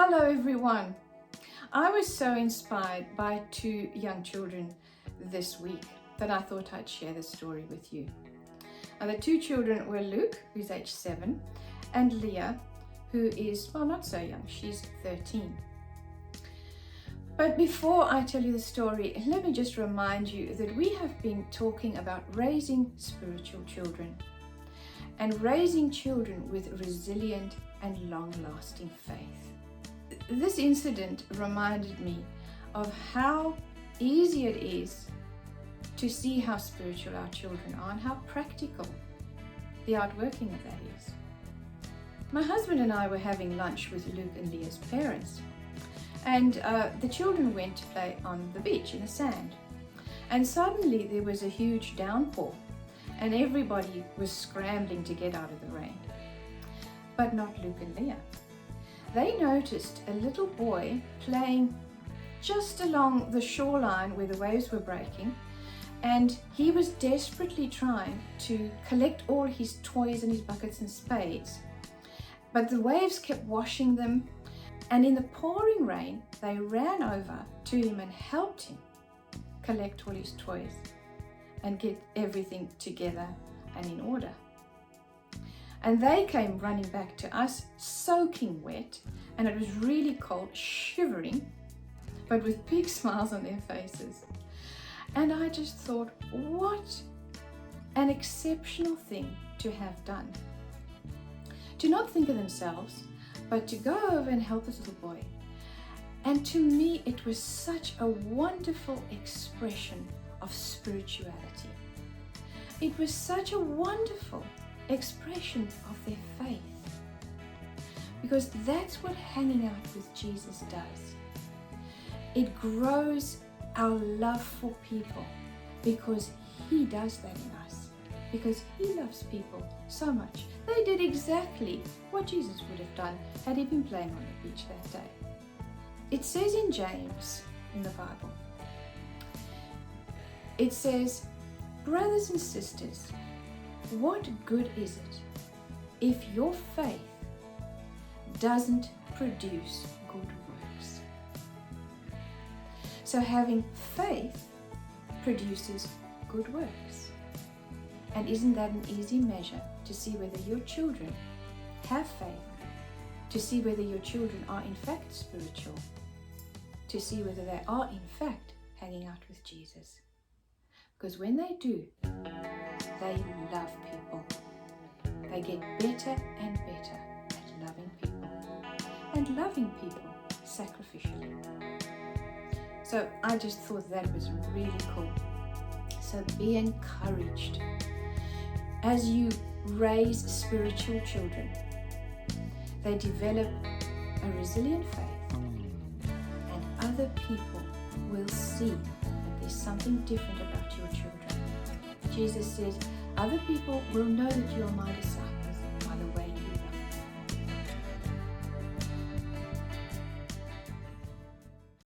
Hello everyone. I was so inspired by two young children this week that I thought I'd share the story with you. The two children were Luke, who's age 7, and Leah, who is, well, not so young, she's 13. But before I tell you the story, let me just remind you that we have been talking about raising spiritual children and raising children with resilient and long-lasting faith. This incident reminded me of how easy it is to see how spiritual our children are and how practical the outworking of that is. My husband and I were having lunch with Luke and Leah's parents, and the children went to play on the beach in the sand. And suddenly there was a huge downpour, and everybody was scrambling to get out of the rain. But not Luke and Leah. They noticed a little boy playing just along the shoreline where the waves were breaking, and he was desperately trying to collect all his toys and his buckets and spades. But the waves kept washing them, and in the pouring rain, they ran over to him and helped him collect all his toys and get everything together and in order. And they came running back to us, soaking wet, and it was really cold, shivering, but with big smiles on their faces. And I just thought, what an exceptional thing to have done. To not think of themselves, but to go over and help this little boy. And to me, it was such a wonderful expression of spirituality. It was such a wonderful expression of their faith, because that's what hanging out with Jesus does. It grows our love for people, because he does that in us, because he loves people so much. They did exactly what Jesus would have done had he been playing on the beach that day. It says in James in the Bible, it says, "Brothers and sisters, what good is it if your faith doesn't produce good works?" So having faith produces good works. And isn't that an easy measure to see whether your children have faith, to see whether your children are in fact spiritual, to see whether they are in fact hanging out with Jesus? Because when they do, they love people. They get better and better at loving people, and loving people sacrificially. So I just thought that was really cool. So be encouraged as you raise spiritual children. They develop a resilient faith, and other people will see that there's something different about your children. Jesus says, other people will know that you are my disciples